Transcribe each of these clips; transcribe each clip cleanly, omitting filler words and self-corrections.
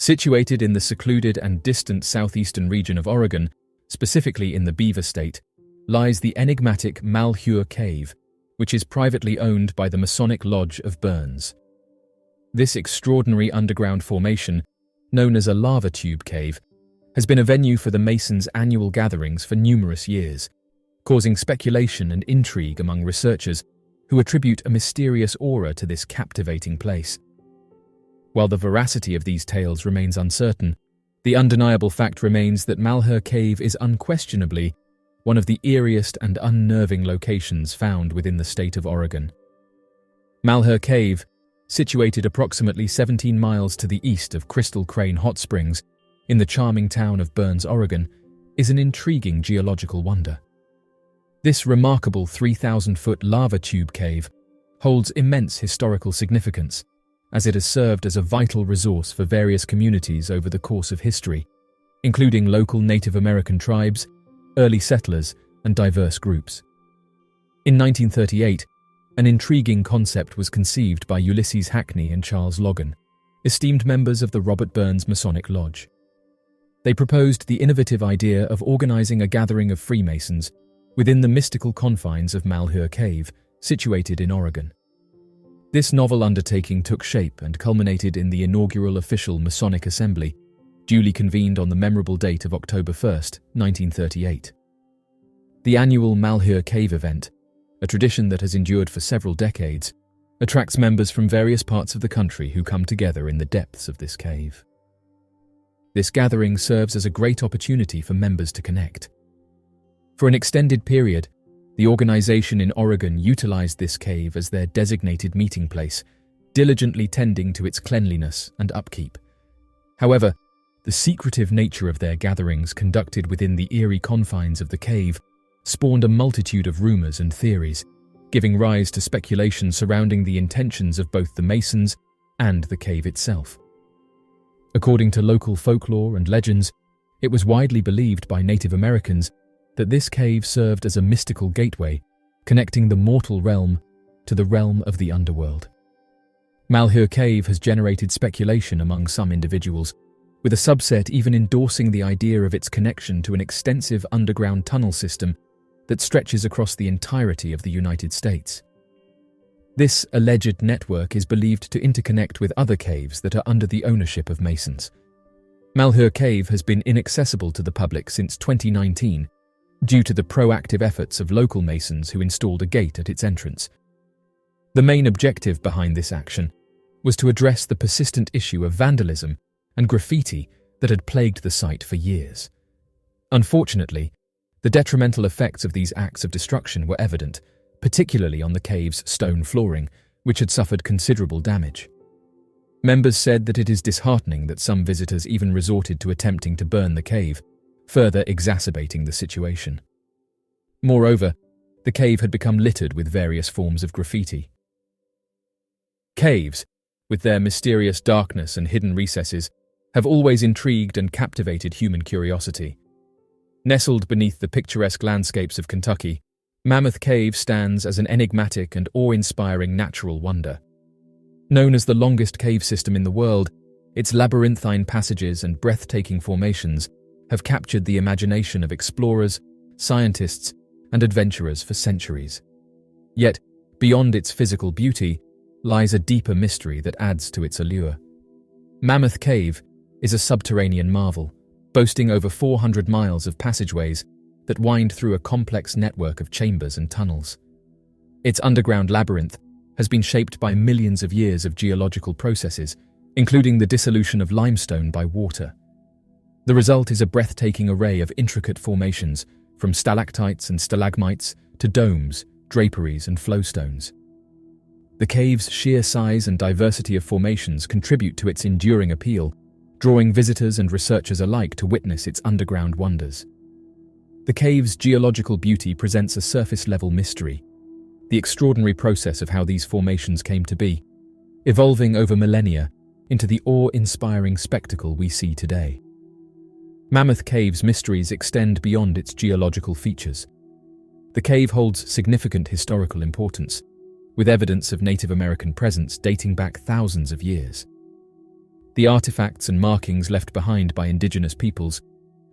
Situated in the secluded and distant southeastern region of Oregon, specifically in the Beaver State, lies the enigmatic Malheur Cave, which is privately owned by the Masonic Lodge of Burns. This extraordinary underground formation, known as a lava tube cave, has been a venue for the Masons' annual gatherings for numerous years, causing speculation and intrigue among researchers who attribute a mysterious aura to this captivating place. While the veracity of these tales remains uncertain, the undeniable fact remains that Malheur Cave is unquestionably one of the eeriest and unnerving locations found within the state of Oregon. Malheur Cave, situated approximately 17 miles to the east of Crystal Crane Hot Springs, in the charming town of Burns, Oregon, is an intriguing geological wonder. This remarkable 3,000-foot lava tube cave holds immense historical significance, as it has served as a vital resource for various communities over the course of history, including local Native American tribes, early settlers, and diverse groups. In 1938, an intriguing concept was conceived by Ulysses Hackney and Charles Logan, esteemed members of the Robert Burns Masonic Lodge. They proposed the innovative idea of organizing a gathering of Freemasons within the mystical confines of Malheur Cave, situated in Oregon. This novel undertaking took shape and culminated in the inaugural official Masonic Assembly, duly convened on the memorable date of October 1, 1938. The annual Malheur Cave event, a tradition that has endured for several decades, attracts members from various parts of the country who come together in the depths of this cave. This gathering serves as a great opportunity for members to connect. For an extended period, the organization in Oregon utilized this cave as their designated meeting place, diligently tending to its cleanliness and upkeep. However, the secretive nature of their gatherings conducted within the eerie confines of the cave spawned a multitude of rumors and theories, giving rise to speculation surrounding the intentions of both the Masons and the cave itself. According to local folklore and legends, it was widely believed by Native Americans that this cave served as a mystical gateway connecting the mortal realm to the realm of the underworld. Malheur Cave has generated speculation among some individuals, with a subset even endorsing the idea of its connection to an extensive underground tunnel system that stretches across the entirety of the United States. This alleged network is believed to interconnect with other caves that are under the ownership of Masons. Malheur Cave has been inaccessible to the public since 2019 due to the proactive efforts of local Masons who installed a gate at its entrance. The main objective behind this action was to address the persistent issue of vandalism and graffiti that had plagued the site for years. Unfortunately, the detrimental effects of these acts of destruction were evident, particularly on the cave's stone flooring, which had suffered considerable damage. Members said that it is disheartening that some visitors even resorted to attempting to burn the cave, further exacerbating the situation. Moreover, the cave had become littered with various forms of graffiti. Caves, with their mysterious darkness and hidden recesses, have always intrigued and captivated human curiosity. Nestled beneath the picturesque landscapes of Kentucky, Mammoth Cave stands as an enigmatic and awe-inspiring natural wonder. Known as the longest cave system in the world, its labyrinthine passages and breathtaking formations have captured the imagination of explorers, scientists, and adventurers for centuries. Yet, beyond its physical beauty, lies a deeper mystery that adds to its allure. Mammoth Cave is a subterranean marvel, boasting over 400 miles of passageways that wind through a complex network of chambers and tunnels. Its underground labyrinth has been shaped by millions of years of geological processes, including the dissolution of limestone by water. The result is a breathtaking array of intricate formations, from stalactites and stalagmites to domes, draperies, and flowstones. The cave's sheer size and diversity of formations contribute to its enduring appeal, drawing visitors and researchers alike to witness its underground wonders. The cave's geological beauty presents a surface-level mystery, the extraordinary process of how these formations came to be, evolving over millennia into the awe-inspiring spectacle we see today. Mammoth Cave's mysteries extend beyond its geological features. The cave holds significant historical importance, with evidence of Native American presence dating back thousands of years. The artifacts and markings left behind by indigenous peoples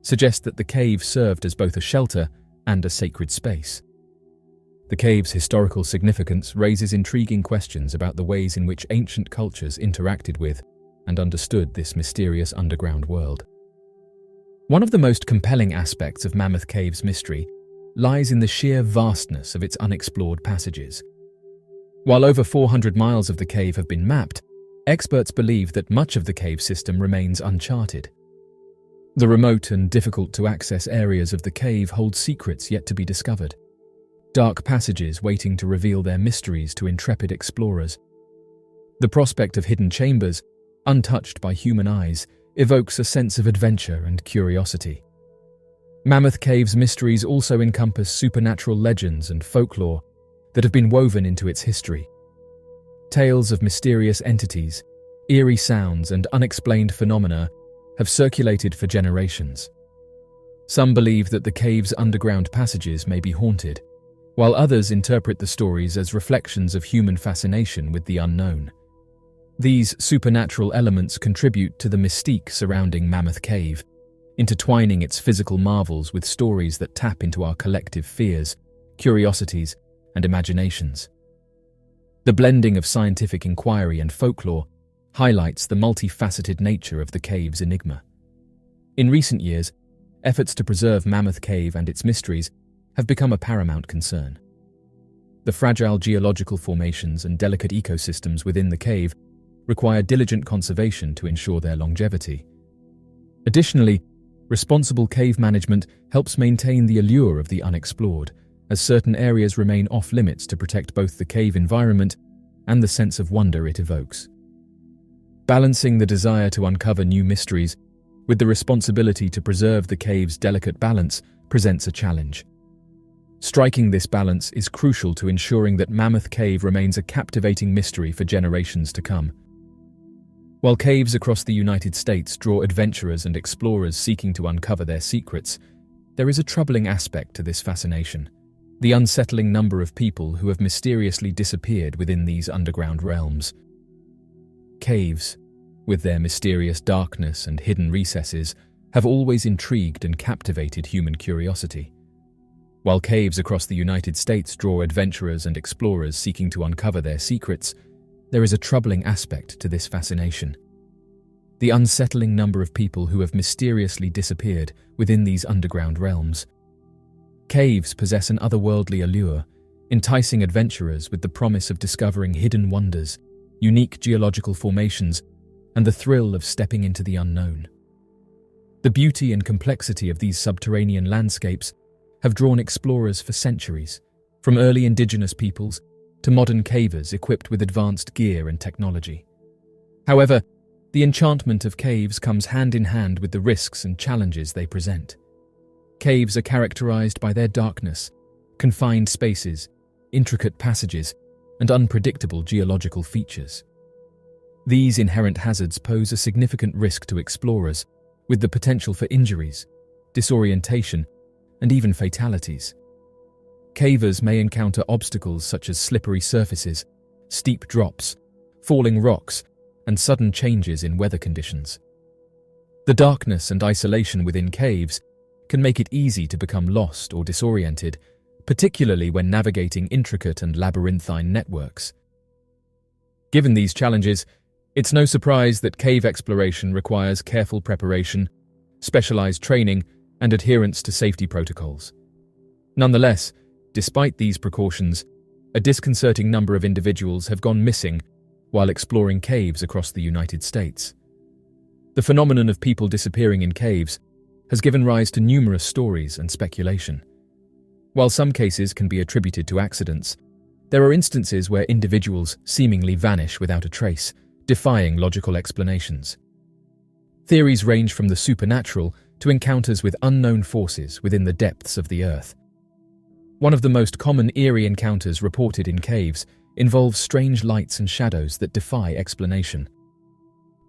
suggest that the cave served as both a shelter and a sacred space. The cave's historical significance raises intriguing questions about the ways in which ancient cultures interacted with and understood this mysterious underground world. One of the most compelling aspects of Mammoth Cave's mystery lies in the sheer vastness of its unexplored passages. While over 400 miles of the cave have been mapped, experts believe that much of the cave system remains uncharted. The remote and difficult-to-access areas of the cave hold secrets yet to be discovered, dark passages waiting to reveal their mysteries to intrepid explorers. The prospect of hidden chambers, untouched by human eyes, evokes a sense of adventure and curiosity. Mammoth Cave's mysteries also encompass supernatural legends and folklore that have been woven into its history. Tales of mysterious entities, eerie sounds, and unexplained phenomena have circulated for generations. Some believe that the cave's underground passages may be haunted, while others interpret the stories as reflections of human fascination with the unknown. These supernatural elements contribute to the mystique surrounding Mammoth Cave, intertwining its physical marvels with stories that tap into our collective fears, curiosities, and imaginations. The blending of scientific inquiry and folklore highlights the multifaceted nature of the cave's enigma. In recent years, efforts to preserve Mammoth Cave and its mysteries have become a paramount concern. The fragile geological formations and delicate ecosystems within the cave require diligent conservation to ensure their longevity. Additionally, responsible cave management helps maintain the allure of the unexplored, as certain areas remain off-limits to protect both the cave environment and the sense of wonder it evokes. Balancing the desire to uncover new mysteries with the responsibility to preserve the cave's delicate balance presents a challenge. Striking this balance is crucial to ensuring that Mammoth Cave remains a captivating mystery for generations to come. While caves across the United States draw adventurers and explorers seeking to uncover their secrets, there is a troubling aspect to this fascination: the unsettling number of people who have mysteriously disappeared within these underground realms. Caves, with their mysterious darkness and hidden recesses, have always intrigued and captivated human curiosity. While caves across the United States draw adventurers and explorers seeking to uncover their secrets, there is a troubling aspect to this fascination: the unsettling number of people who have mysteriously disappeared within these underground realms. Caves possess an otherworldly allure, enticing adventurers with the promise of discovering hidden wonders, unique geological formations, and the thrill of stepping into the unknown. The beauty and complexity of these subterranean landscapes have drawn explorers for centuries, from early indigenous peoples to modern cavers equipped with advanced gear and technology. However, the enchantment of caves comes hand in hand with the risks and challenges they present. Caves are characterized by their darkness, confined spaces, intricate passages, and unpredictable geological features. These inherent hazards pose a significant risk to explorers, with the potential for injuries, disorientation, and even fatalities. Cavers may encounter obstacles such as slippery surfaces, steep drops, falling rocks, and sudden changes in weather conditions. The darkness and isolation within caves can make it easy to become lost or disoriented, particularly when navigating intricate and labyrinthine networks. Given these challenges, it's no surprise that cave exploration requires careful preparation, specialized training, and adherence to safety protocols. Nonetheless, despite these precautions, a disconcerting number of individuals have gone missing while exploring caves across the United States. The phenomenon of people disappearing in caves has given rise to numerous stories and speculation. While some cases can be attributed to accidents, there are instances where individuals seemingly vanish without a trace, defying logical explanations. Theories range from the supernatural to encounters with unknown forces within the depths of the earth. One of the most common eerie encounters reported in caves involves strange lights and shadows that defy explanation.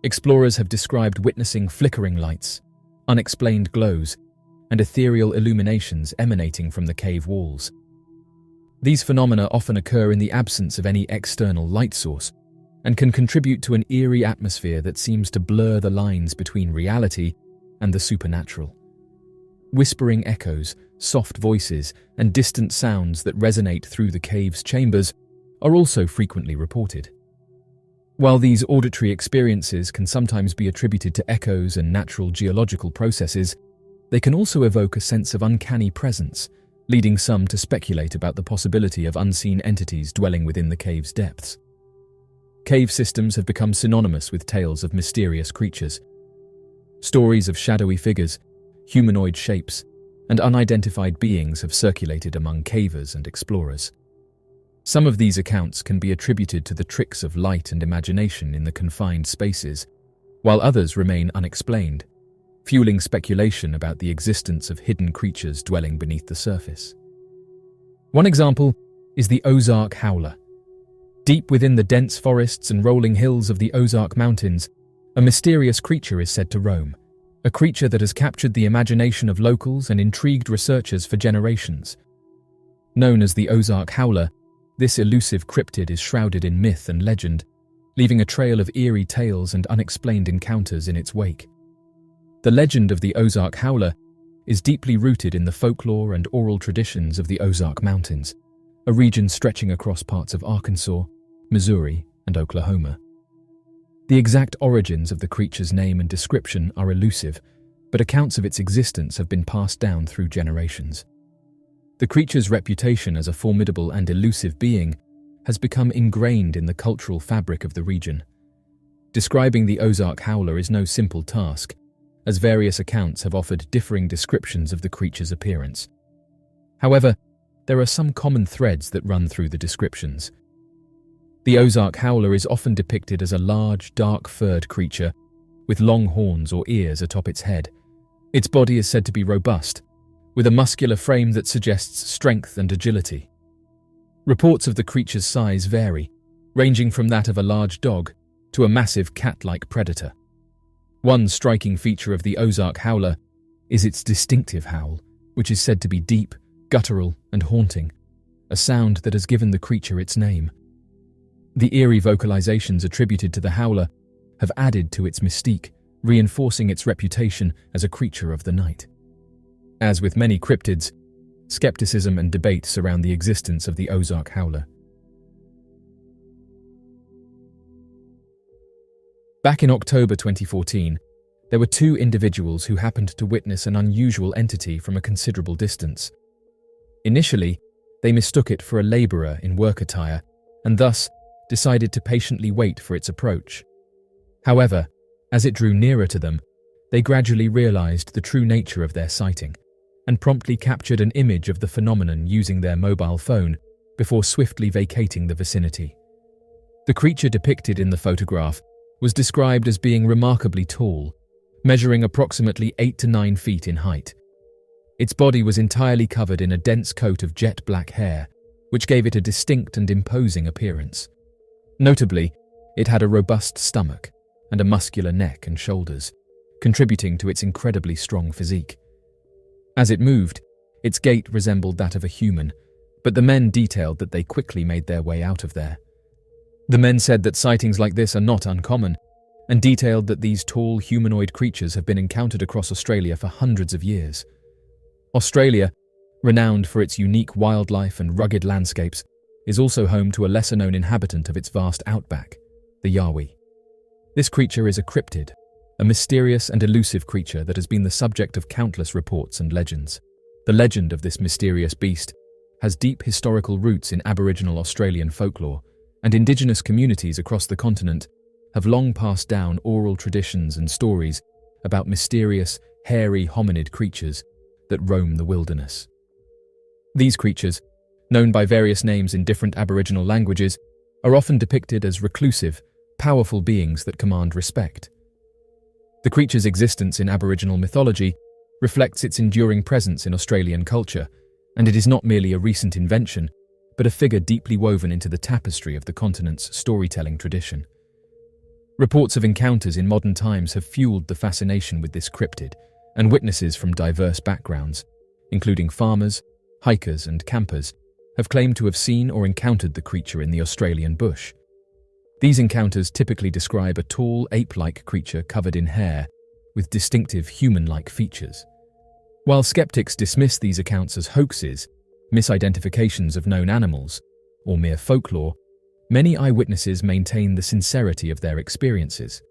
Explorers have described witnessing flickering lights, unexplained glows, and ethereal illuminations emanating from the cave walls. These phenomena often occur in the absence of any external light source, and can contribute to an eerie atmosphere that seems to blur the lines between reality and the supernatural. Whispering echoes, soft voices, and distant sounds that resonate through the cave's chambers are also frequently reported. While these auditory experiences can sometimes be attributed to echoes and natural geological processes, they can also evoke a sense of uncanny presence, leading some to speculate about the possibility of unseen entities dwelling within the cave's depths. Cave systems have become synonymous with tales of mysterious creatures. Stories of shadowy figures, humanoid shapes, and unidentified beings have circulated among cavers and explorers. Some of these accounts can be attributed to the tricks of light and imagination in the confined spaces, while others remain unexplained, fueling speculation about the existence of hidden creatures dwelling beneath the surface. One example is the Ozark Howler. Deep within the dense forests and rolling hills of the Ozark Mountains, a mysterious creature is said to roam, a creature that has captured the imagination of locals and intrigued researchers for generations. Known as the Ozark Howler, this elusive cryptid is shrouded in myth and legend, leaving a trail of eerie tales and unexplained encounters in its wake. The legend of the Ozark Howler is deeply rooted in the folklore and oral traditions of the Ozark Mountains, a region stretching across parts of Arkansas, Missouri, and Oklahoma. The exact origins of the creature's name and description are elusive, but accounts of its existence have been passed down through generations. The creature's reputation as a formidable and elusive being has become ingrained in the cultural fabric of the region. Describing the Ozark Howler is no simple task, as various accounts have offered differing descriptions of the creature's appearance. However, there are some common threads that run through the descriptions. The Ozark Howler is often depicted as a large, dark-furred creature with long horns or ears atop its head. Its body is said to be robust, with a muscular frame that suggests strength and agility. Reports of the creature's size vary, ranging from that of a large dog to a massive cat-like predator. One striking feature of the Ozark Howler is its distinctive howl, which is said to be deep, guttural, and haunting, a sound that has given the creature its name. The eerie vocalizations attributed to the howler have added to its mystique, reinforcing its reputation as a creature of the night. As with many cryptids, skepticism and debate surround the existence of the Ozark Howler. Back in October 2014, there were two individuals who happened to witness an unusual entity from a considerable distance. Initially, they mistook it for a laborer in work attire and thus decided to patiently wait for its approach. However, as it drew nearer to them, they gradually realized the true nature of their sighting and promptly captured an image of the phenomenon using their mobile phone before swiftly vacating the vicinity. The creature depicted in the photograph was described as being remarkably tall, measuring approximately 8 to 9 feet in height. Its body was entirely covered in a dense coat of jet black hair, which gave it a distinct and imposing appearance. Notably, it had a robust stomach and a muscular neck and shoulders, contributing to its incredibly strong physique. As it moved, its gait resembled that of a human, but the men detailed that they quickly made their way out of there. The men said that sightings like this are not uncommon, and detailed that these tall humanoid creatures have been encountered across Australia for hundreds of years. Australia, renowned for its unique wildlife and rugged landscapes, is also home to a lesser-known inhabitant of its vast outback, the Yowie. This creature is a cryptid, a mysterious and elusive creature that has been the subject of countless reports and legends. The legend of this mysterious beast has deep historical roots in Aboriginal Australian folklore, and Indigenous communities across the continent have long passed down oral traditions and stories about mysterious, hairy hominid creatures that roam the wilderness. These creatures, known by various names in different Aboriginal languages, are often depicted as reclusive, powerful beings that command respect. The creature's existence in Aboriginal mythology reflects its enduring presence in Australian culture, and it is not merely a recent invention, but a figure deeply woven into the tapestry of the continent's storytelling tradition. Reports of encounters in modern times have fueled the fascination with this cryptid, and witnesses from diverse backgrounds, including farmers, hikers, and campers, have claimed to have seen or encountered the creature in the Australian bush. These encounters typically describe a tall, ape-like creature covered in hair, with distinctive human-like features. While skeptics dismiss these accounts as hoaxes, misidentifications of known animals, or mere folklore, many eyewitnesses maintain the sincerity of their experiences.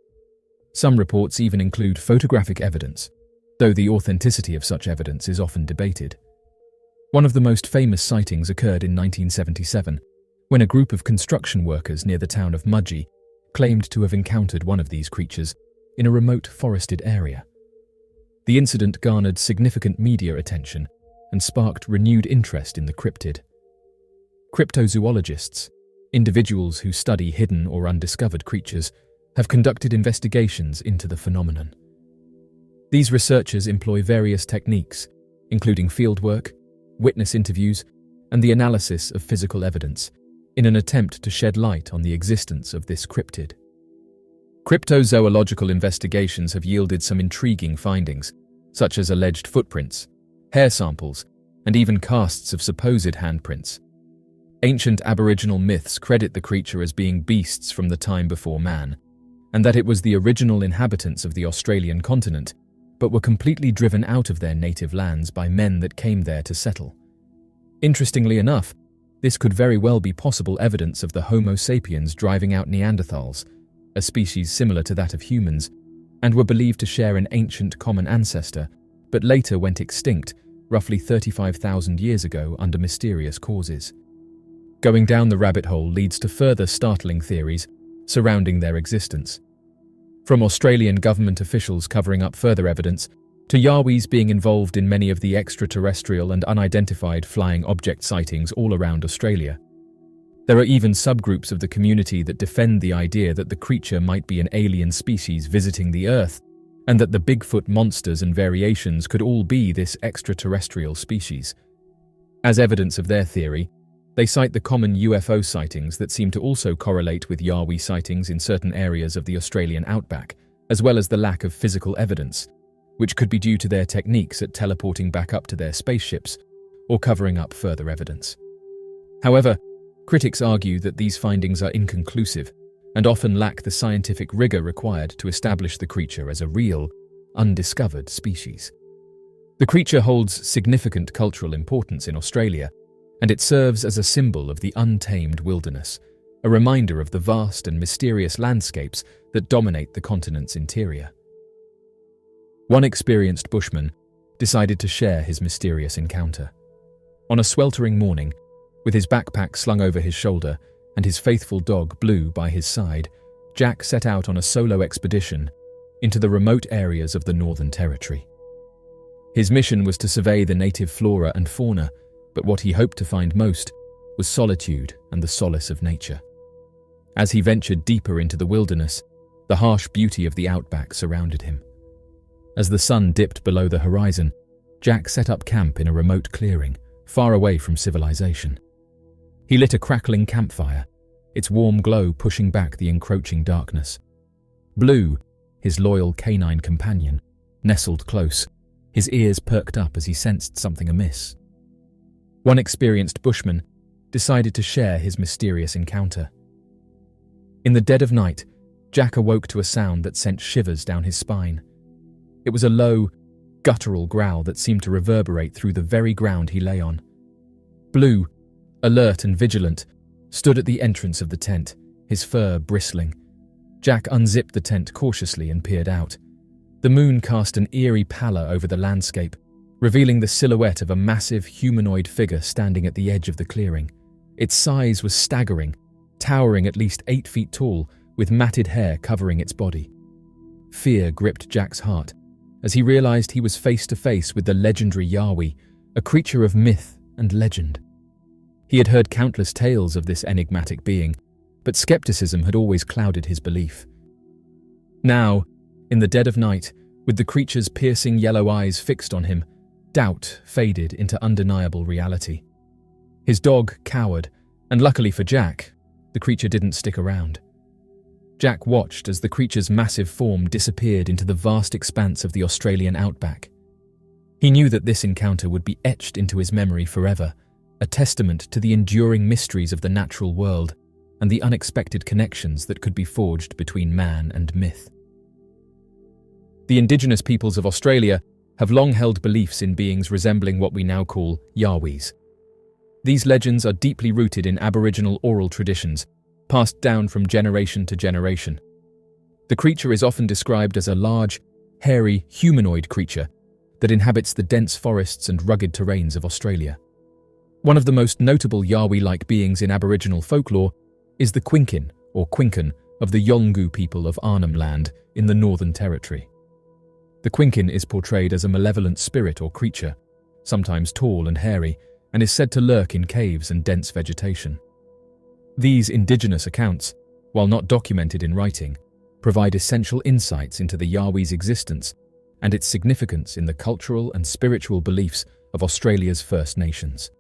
Some reports even include photographic evidence, though the authenticity of such evidence is often debated. One of the most famous sightings occurred in 1977, when a group of construction workers near the town of Mudgee claimed to have encountered one of these creatures in a remote forested area. The incident garnered significant media attention and sparked renewed interest in the cryptid. Cryptozoologists, individuals who study hidden or undiscovered creatures, have conducted investigations into the phenomenon. These researchers employ various techniques, including fieldwork, witness interviews, and the analysis of physical evidence, in an attempt to shed light on the existence of this cryptid. Cryptozoological investigations have yielded some intriguing findings, such as alleged footprints, hair samples, and even casts of supposed handprints. Ancient Aboriginal myths credit the creature as being beasts from the time before man, and that it was the original inhabitants of the Australian continent, but were completely driven out of their native lands by men that came there to settle. Interestingly enough, this could very well be possible evidence of the Homo sapiens driving out Neanderthals, a species similar to that of humans, and were believed to share an ancient common ancestor, but later went extinct roughly 35,000 years ago under mysterious causes. Going down the rabbit hole leads to further startling theories surrounding their existence. From Australian government officials covering up further evidence, to Yowies being involved in many of the extraterrestrial and unidentified flying object sightings all around Australia. There are even subgroups of the community that defend the idea that the creature might be an alien species visiting the Earth, and that the Bigfoot monsters and variations could all be this extraterrestrial species. As evidence of their theory, they cite the common UFO sightings that seem to also correlate with Yowie sightings in certain areas of the Australian outback, as well as the lack of physical evidence, which could be due to their techniques at teleporting back up to their spaceships or covering up further evidence. However, critics argue that these findings are inconclusive and often lack the scientific rigor required to establish the creature as a real, undiscovered species. The creature holds significant cultural importance in Australia, and it serves as a symbol of the untamed wilderness, a reminder of the vast and mysterious landscapes that dominate the continent's interior. One experienced bushman decided to share his mysterious encounter. On a sweltering morning, with his backpack slung over his shoulder and his faithful dog Blue by his side, Jack set out on a solo expedition into the remote areas of the Northern Territory. His mission was to survey the native flora and fauna, but what he hoped to find most was solitude and the solace of nature. As he ventured deeper into the wilderness, the harsh beauty of the outback surrounded him. As the sun dipped below the horizon, Jack set up camp in a remote clearing, far away from civilization. He lit a crackling campfire, its warm glow pushing back the encroaching darkness. Blue, his loyal canine companion, nestled close, his ears perked up as he sensed something amiss. One experienced bushman decided to share his mysterious encounter. In the dead of night, Jack awoke to a sound that sent shivers down his spine. It was a low, guttural growl that seemed to reverberate through the very ground he lay on. Blue, alert and vigilant, stood at the entrance of the tent, his fur bristling. Jack unzipped the tent cautiously and peered out. The moon cast an eerie pallor over the landscape, revealing the silhouette of a massive humanoid figure standing at the edge of the clearing. Its size was staggering, towering at least 8 feet tall, with matted hair covering its body. Fear gripped Jack's heart as he realized he was face to face with the legendary Yowie, a creature of myth and legend. He had heard countless tales of this enigmatic being, but skepticism had always clouded his belief. Now, in the dead of night, with the creature's piercing yellow eyes fixed on him, doubt faded into undeniable reality. His dog cowered, and luckily for Jack, the creature didn't stick around. Jack watched as the creature's massive form disappeared into the vast expanse of the Australian outback. He knew that this encounter would be etched into his memory forever, a testament to the enduring mysteries of the natural world and the unexpected connections that could be forged between man and myth. The Indigenous peoples of Australia have long held beliefs in beings resembling what we now call Yowies. These legends are deeply rooted in Aboriginal oral traditions, passed down from generation to generation. The creature is often described as a large, hairy, humanoid creature that inhabits the dense forests and rugged terrains of Australia. One of the most notable Yowie-like beings in Aboriginal folklore is the Quinkin, or Quincan, of the Yolngu people of Arnhem Land in the Northern Territory. The Quinkin is portrayed as a malevolent spirit or creature, sometimes tall and hairy, and is said to lurk in caves and dense vegetation. These indigenous accounts, while not documented in writing, provide essential insights into the Yowie's existence and its significance in the cultural and spiritual beliefs of Australia's First Nations.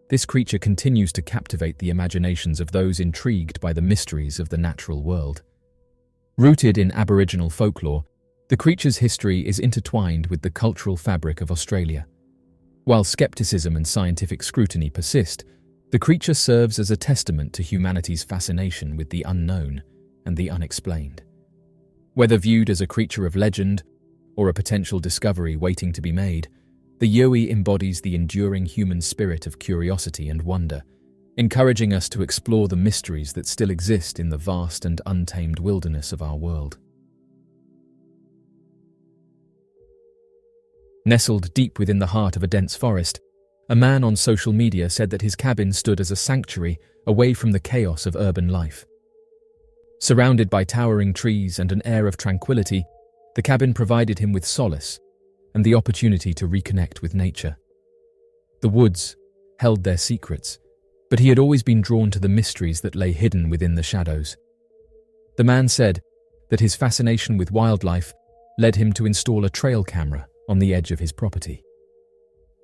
This creature continues to captivate the imaginations of those intrigued by the mysteries of the natural world. Rooted in Aboriginal folklore, the creature's history is intertwined with the cultural fabric of Australia. While skepticism and scientific scrutiny persist, the creature serves as a testament to humanity's fascination with the unknown and the unexplained. Whether viewed as a creature of legend or a potential discovery waiting to be made, the Yowie embodies the enduring human spirit of curiosity and wonder, encouraging us to explore the mysteries that still exist in the vast and untamed wilderness of our world. Nestled deep within the heart of a dense forest, a man on social media said that his cabin stood as a sanctuary away from the chaos of urban life. Surrounded by towering trees and an air of tranquility, the cabin provided him with solace and the opportunity to reconnect with nature. The woods held their secrets, but he had always been drawn to the mysteries that lay hidden within the shadows. The man said that his fascination with wildlife led him to install a trail camera on the edge of his property.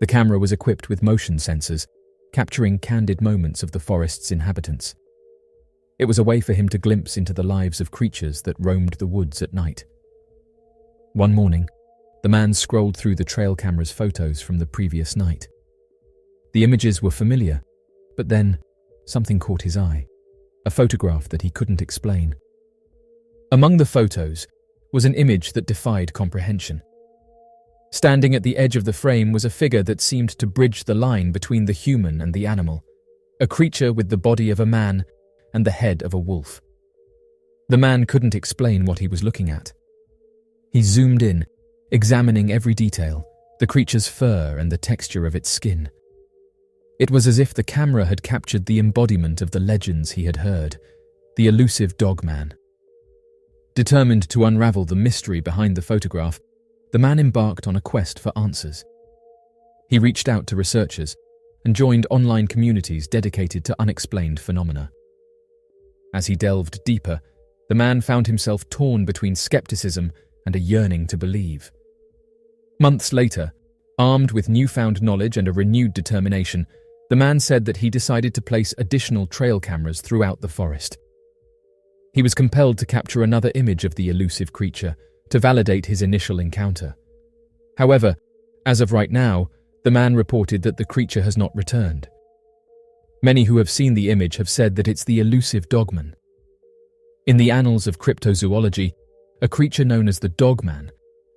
The camera was equipped with motion sensors, capturing candid moments of the forest's inhabitants. It was a way for him to glimpse into the lives of creatures that roamed the woods at night. One morning, the man scrolled through the trail camera's photos from the previous night. The images were familiar, but then something caught his eye, a photograph that he couldn't explain. Among the photos was an image that defied comprehension. Standing at the edge of the frame was a figure that seemed to bridge the line between the human and the animal, a creature with the body of a man and the head of a wolf. The man couldn't explain what he was looking at. He zoomed in, examining every detail, the creature's fur and the texture of its skin. It was as if the camera had captured the embodiment of the legends he had heard, the elusive Dogman. Determined to unravel the mystery behind the photograph, the man embarked on a quest for answers. He reached out to researchers and joined online communities dedicated to unexplained phenomena. As he delved deeper, the man found himself torn between skepticism and a yearning to believe. Months later, armed with newfound knowledge and a renewed determination, the man said that he decided to place additional trail cameras throughout the forest. He was compelled to capture another image of the elusive creature to validate his initial encounter. However, as of right now, the man reported that the creature has not returned. Many who have seen the image have said that it's the elusive Dogman. In the annals of cryptozoology, a creature known as the Dogman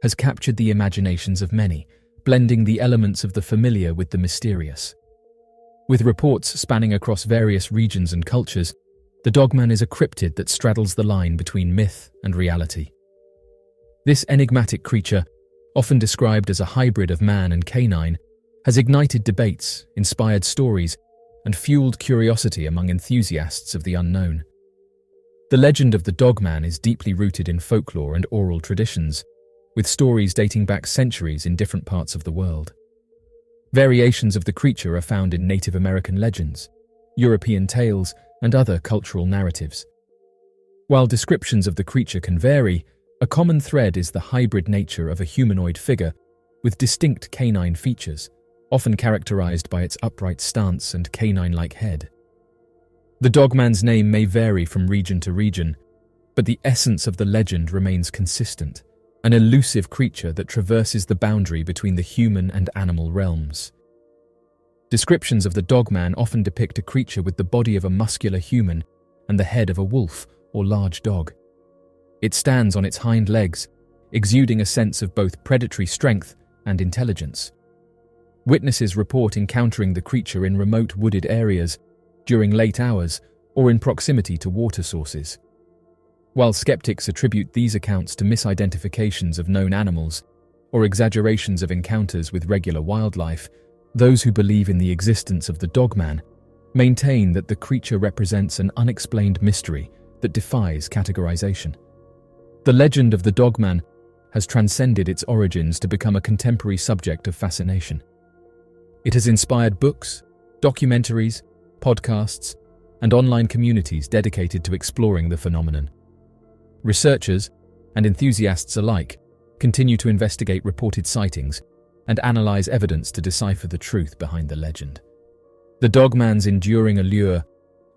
has captured the imaginations of many, blending the elements of the familiar with the mysterious. With reports spanning across various regions and cultures, the Dogman is a cryptid that straddles the line between myth and reality. This enigmatic creature, often described as a hybrid of man and canine, has ignited debates, inspired stories, and fueled curiosity among enthusiasts of the unknown. The legend of the Dogman is deeply rooted in folklore and oral traditions, with stories dating back centuries in different parts of the world. Variations of the creature are found in Native American legends, European tales, and other cultural narratives. While descriptions of the creature can vary, a common thread is the hybrid nature of a humanoid figure with distinct canine features, often characterized by its upright stance and canine-like head. The Dogman's name may vary from region to region, but the essence of the legend remains consistent, an elusive creature that traverses the boundary between the human and animal realms. Descriptions of the Dogman often depict a creature with the body of a muscular human and the head of a wolf or large dog. It stands on its hind legs, exuding a sense of both predatory strength and intelligence. Witnesses report encountering the creature in remote wooded areas, during late hours, or in proximity to water sources. While skeptics attribute these accounts to misidentifications of known animals or exaggerations of encounters with regular wildlife, those who believe in the existence of the Dogman maintain that the creature represents an unexplained mystery that defies categorization. The legend of the Dogman has transcended its origins to become a contemporary subject of fascination. It has inspired books, documentaries, podcasts, and online communities dedicated to exploring the phenomenon. Researchers and enthusiasts alike continue to investigate reported sightings and analyze evidence to decipher the truth behind the legend. The Dogman's enduring allure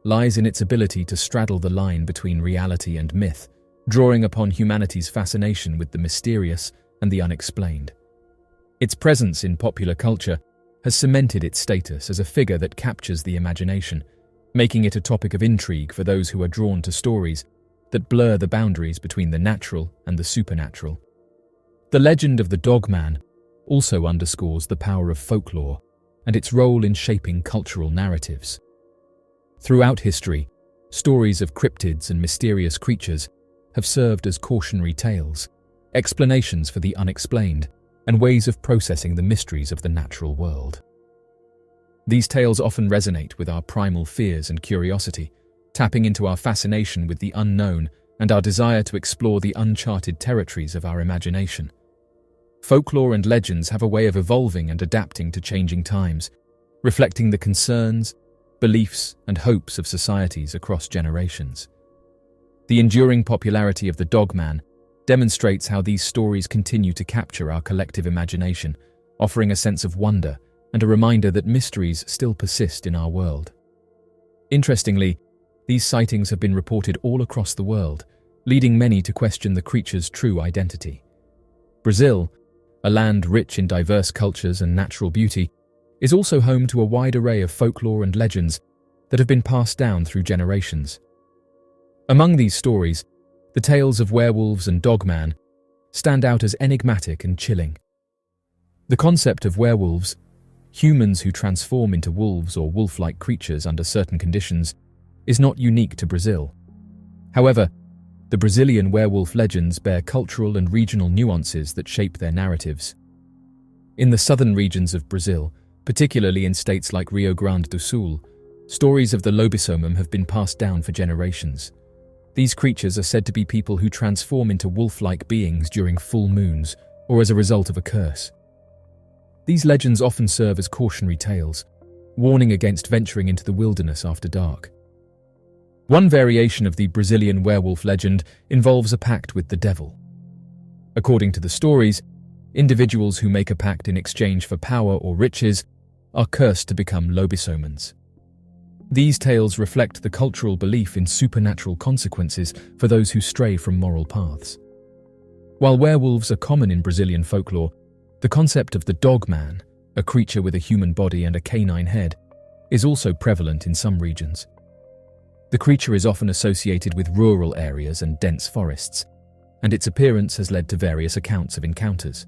lies in its ability to straddle the line between reality and myth, drawing upon humanity's fascination with the mysterious and the unexplained. Its presence in popular culture has cemented its status as a figure that captures the imagination, making it a topic of intrigue for those who are drawn to stories that blur the boundaries between the natural and the supernatural. The legend of the Dogman also underscores the power of folklore and its role in shaping cultural narratives. Throughout history, stories of cryptids and mysterious creatures have served as cautionary tales, explanations for the unexplained, and ways of processing the mysteries of the natural world. These tales often resonate with our primal fears and curiosity, tapping into our fascination with the unknown and our desire to explore the uncharted territories of our imagination. Folklore and legends have a way of evolving and adapting to changing times, reflecting the concerns, beliefs, and hopes of societies across generations. The enduring popularity of the Dogman demonstrates how these stories continue to capture our collective imagination, offering a sense of wonder and a reminder that mysteries still persist in our world. Interestingly, these sightings have been reported all across the world, leading many to question the creature's true identity. Brazil, a land rich in diverse cultures and natural beauty, is also home to a wide array of folklore and legends that have been passed down through generations. Among these stories, the tales of werewolves and Dogman stand out as enigmatic and chilling. The concept of werewolves, humans who transform into wolves or wolf-like creatures under certain conditions, is not unique to Brazil. However, the Brazilian werewolf legends bear cultural and regional nuances that shape their narratives. In the southern regions of Brazil, particularly in states like Rio Grande do Sul, stories of the lobisomem have been passed down for generations. These creatures are said to be people who transform into wolf-like beings during full moons or as a result of a curse. These legends often serve as cautionary tales, warning against venturing into the wilderness after dark. One variation of the Brazilian werewolf legend involves a pact with the devil. According to the stories, individuals who make a pact in exchange for power or riches are cursed to become lobisomens. These tales reflect the cultural belief in supernatural consequences for those who stray from moral paths. While werewolves are common in Brazilian folklore, the concept of the Dogman, a creature with a human body and a canine head, is also prevalent in some regions. The creature is often associated with rural areas and dense forests, and its appearance has led to various accounts of encounters.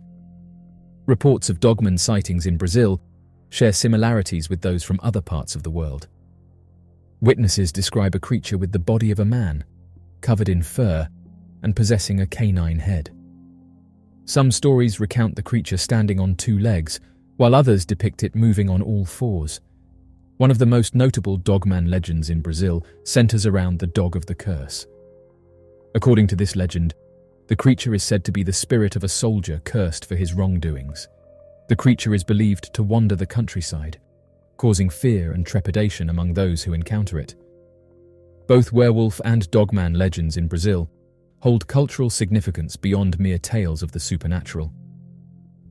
Reports of Dogman sightings in Brazil share similarities with those from other parts of the world. Witnesses describe a creature with the body of a man, covered in fur and possessing a canine head. Some stories recount the creature standing on two legs, while others depict it moving on all fours. One of the most notable Dogman legends in Brazil centers around the dog of the curse. According to this legend, the creature is said to be the spirit of a soldier cursed for his wrongdoings. The creature is believed to wander the countryside, causing fear and trepidation among those who encounter it. Both werewolf and Dogman legends in Brazil hold cultural significance beyond mere tales of the supernatural.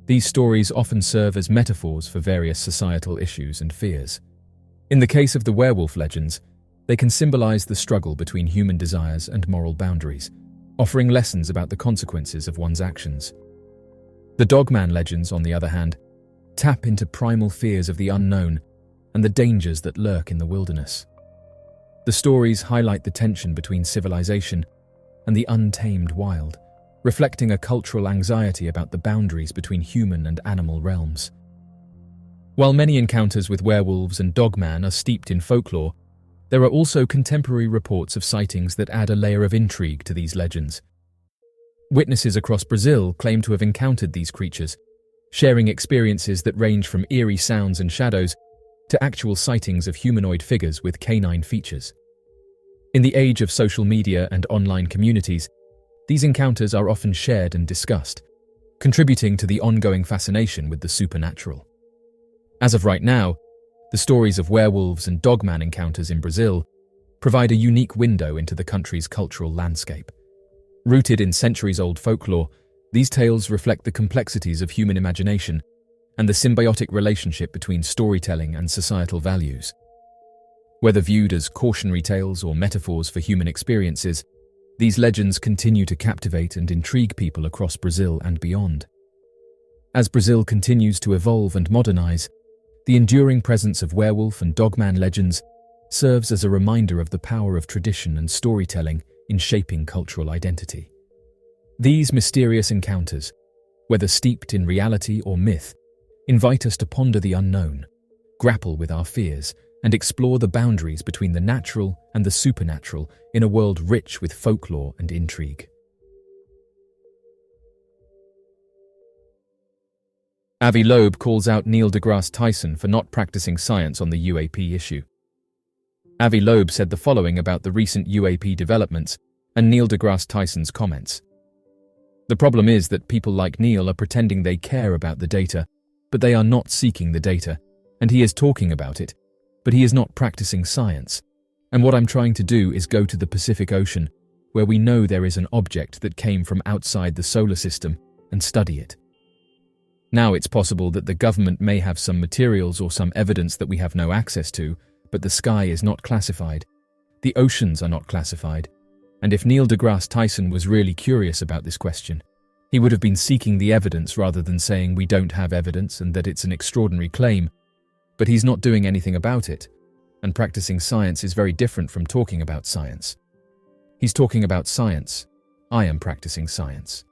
These stories often serve as metaphors for various societal issues and fears. In the case of the werewolf legends, they can symbolize the struggle between human desires and moral boundaries, offering lessons about the consequences of one's actions. The Dogman legends, on the other hand, tap into primal fears of the unknown and the dangers that lurk in the wilderness. The stories highlight the tension between civilization and the untamed wild, reflecting a cultural anxiety about the boundaries between human and animal realms. While many encounters with werewolves and Dogman are steeped in folklore, there are also contemporary reports of sightings that add a layer of intrigue to these legends. Witnesses across Brazil claim to have encountered these creatures, sharing experiences that range from eerie sounds and shadows to actual sightings of humanoid figures with canine features. In the age of social media and online communities, these encounters are often shared and discussed, contributing to the ongoing fascination with the supernatural. As of right now, the stories of werewolves and Dogman encounters in Brazil provide a unique window into the country's cultural landscape. Rooted in centuries-old folklore, these tales reflect the complexities of human imagination and the symbiotic relationship between storytelling and societal values. Whether viewed as cautionary tales or metaphors for human experiences, these legends continue to captivate and intrigue people across Brazil and beyond. As Brazil continues to evolve and modernize, the enduring presence of werewolf and Dogman legends serves as a reminder of the power of tradition and storytelling in shaping cultural identity. These mysterious encounters, whether steeped in reality or myth, invite us to ponder the unknown, grapple with our fears, and explore the boundaries between the natural and the supernatural in a world rich with folklore and intrigue. Avi Loeb calls out Neil deGrasse Tyson for not practicing science on the UAP issue. Avi Loeb said the following about the recent UAP developments and Neil deGrasse Tyson's comments. The problem is that people like Neil are pretending they care about the data, but they are not seeking the data, and he is talking about it, but he is not practicing science. And what I'm trying to do is go to the Pacific Ocean, where we know there is an object that came from outside the solar system, and study it. Now it's possible that the government may have some materials or some evidence that we have no access to, but the sky is not classified. The oceans are not classified. And if Neil deGrasse Tyson was really curious about this question, he would have been seeking the evidence rather than saying we don't have evidence and that it's an extraordinary claim. But he's not doing anything about it, and practicing science is very different from talking about science. He's talking about science. I am practicing science.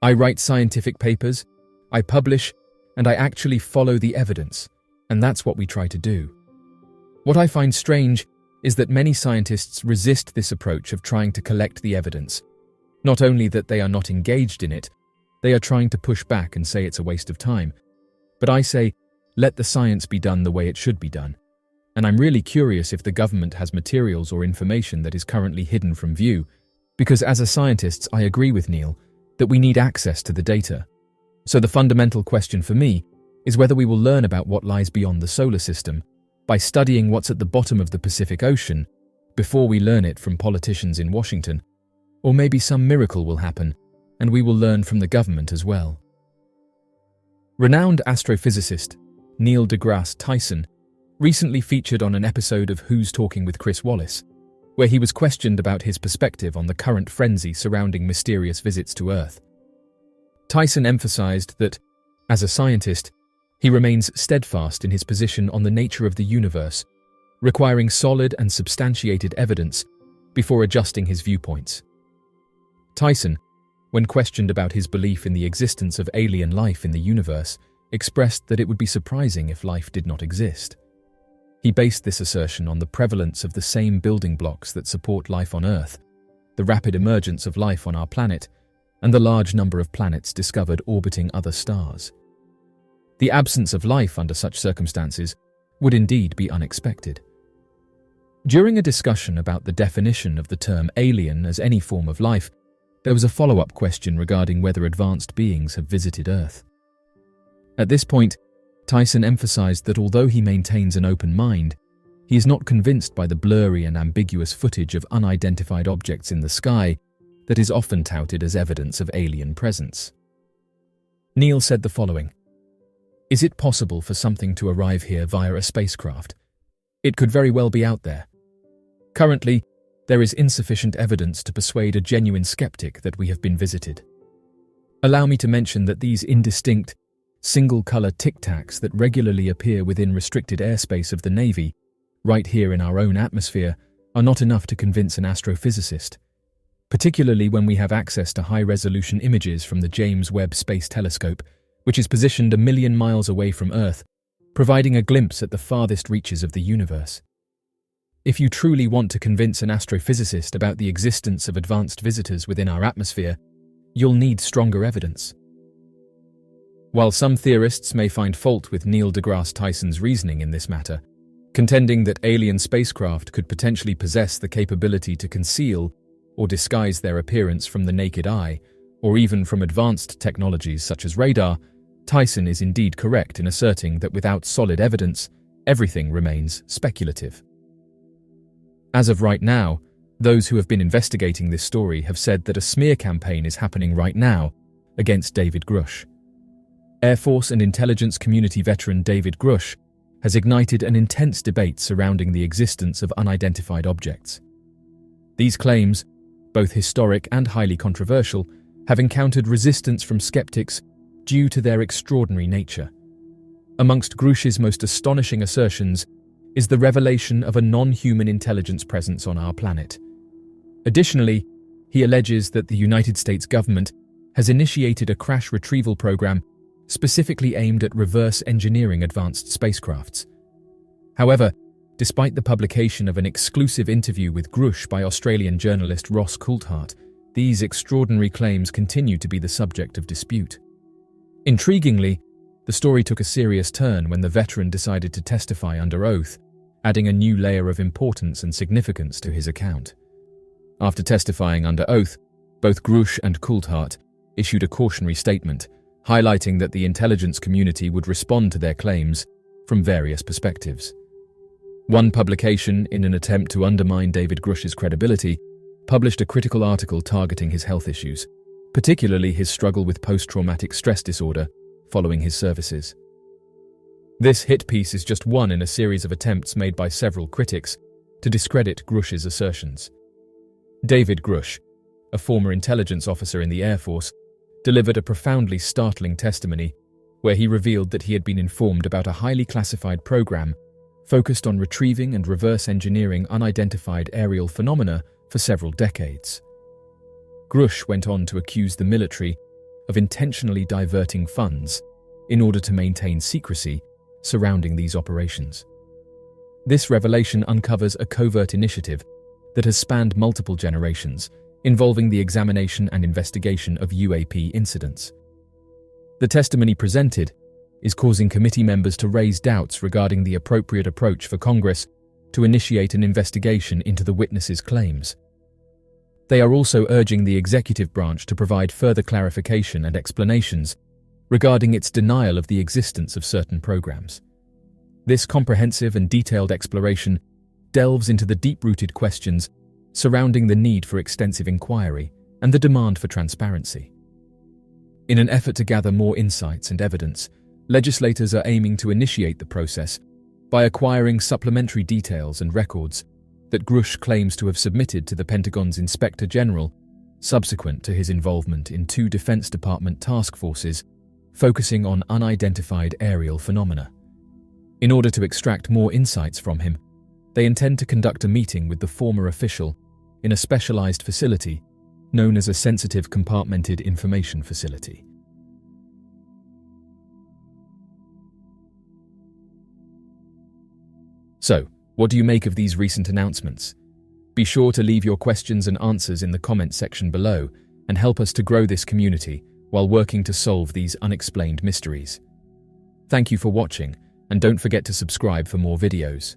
I write scientific papers, I publish, and I actually follow the evidence, and that's what we try to do. What I find strange is that many scientists resist this approach of trying to collect the evidence. Not only that they are not engaged in it, they are trying to push back and say it's a waste of time. But I say, let the science be done the way it should be done. And I'm really curious if the government has materials or information that is currently hidden from view, because as a scientist, I agree with Neil that we need access to the data. So the fundamental question for me is whether we will learn about what lies beyond the solar system by studying what's at the bottom of the Pacific Ocean before we learn it from politicians in Washington, or maybe some miracle will happen and we will learn from the government as well. Renowned astrophysicist Neil deGrasse Tyson recently featured on an episode of Who's Talking with Chris Wallace, where he was questioned about his perspective on the current frenzy surrounding mysterious visits to Earth. Tyson emphasized that, as a scientist, he remains steadfast in his position on the nature of the universe, requiring solid and substantiated evidence before adjusting his viewpoints. Tyson, when questioned about his belief in the existence of alien life in the universe, expressed that it would be surprising if life did not exist. He based this assertion on the prevalence of the same building blocks that support life on Earth, the rapid emergence of life on our planet, and the large number of planets discovered orbiting other stars. The absence of life under such circumstances would indeed be unexpected. During a discussion about the definition of the term alien as any form of life, there was a follow-up question regarding whether advanced beings have visited Earth. At this point, Tyson emphasized that although he maintains an open mind, he is not convinced by the blurry and ambiguous footage of unidentified objects in the sky that is often touted as evidence of alien presence. Neil said the following: "Is it possible for something to arrive here via a spacecraft? It could very well be out there. Currently, there is insufficient evidence to persuade a genuine skeptic that we have been visited. Allow me to mention that these indistinct, single-color tic-tacs that regularly appear within restricted airspace of the Navy right here in our own atmosphere, are not enough to convince an astrophysicist, particularly when we have access to high-resolution images from the James Webb Space Telescope, which is positioned 1,000,000 miles away from Earth, providing a glimpse at the farthest reaches of the universe. If you truly want to convince an astrophysicist about the existence of advanced visitors within our atmosphere, you'll need stronger evidence. While some theorists may find fault with Neil deGrasse Tyson's reasoning in this matter, contending that alien spacecraft could potentially possess the capability to conceal or disguise their appearance from the naked eye, or even from advanced technologies such as radar, Tyson is indeed correct in asserting that without solid evidence, everything remains speculative. As of right now, those who have been investigating this story have said that a smear campaign is happening right now against David Grusch. Air Force and intelligence community veteran David Grusch has ignited an intense debate surrounding the existence of unidentified objects. These claims, both historic and highly controversial, have encountered resistance from skeptics due to their extraordinary nature. Amongst Grusch's most astonishing assertions is the revelation of a non-human intelligence presence on our planet. Additionally, he alleges that the United States government has initiated a crash retrieval program specifically aimed at reverse engineering advanced spacecrafts. However, despite the publication of an exclusive interview with Grusch by Australian journalist Ross Coulthart, these extraordinary claims continue to be the subject of dispute. Intriguingly, the story took a serious turn when the veteran decided to testify under oath, adding a new layer of importance and significance to his account. After testifying under oath, both Grusch and Coulthart issued a cautionary statement, highlighting that the intelligence community would respond to their claims from various perspectives. One publication, in an attempt to undermine David Grusch's credibility, published a critical article targeting his health issues, particularly his struggle with post-traumatic stress disorder following his services. This hit piece is just one in a series of attempts made by several critics to discredit Grusch's assertions. David Grusch, a former intelligence officer in the Air Force, delivered a profoundly startling testimony where he revealed that he had been informed about a highly classified program focused on retrieving and reverse engineering unidentified aerial phenomena for several decades. Grusch went on to accuse the military of intentionally diverting funds in order to maintain secrecy surrounding these operations. This revelation uncovers a covert initiative that has spanned multiple generations, involving the examination and investigation of UAP incidents. The testimony presented is causing committee members to raise doubts regarding the appropriate approach for Congress to initiate an investigation into the witnesses' claims. They are also urging the executive branch to provide further clarification and explanations regarding its denial of the existence of certain programs. This comprehensive and detailed exploration delves into the deep-rooted questions surrounding the need for extensive inquiry and the demand for transparency. In an effort to gather more insights and evidence, legislators are aiming to initiate the process by acquiring supplementary details and records that Grusch claims to have submitted to the Pentagon's Inspector General subsequent to his involvement in 2 Defense Department task forces focusing on unidentified aerial phenomena. In order to extract more insights from him, they intend to conduct a meeting with the former official in a specialized facility known as a sensitive compartmented information facility. So, what do you make of these recent announcements? Be sure to leave your questions and answers in the comment section below and help us to grow this community while working to solve these unexplained mysteries. Thank you for watching, and don't forget to subscribe for more videos.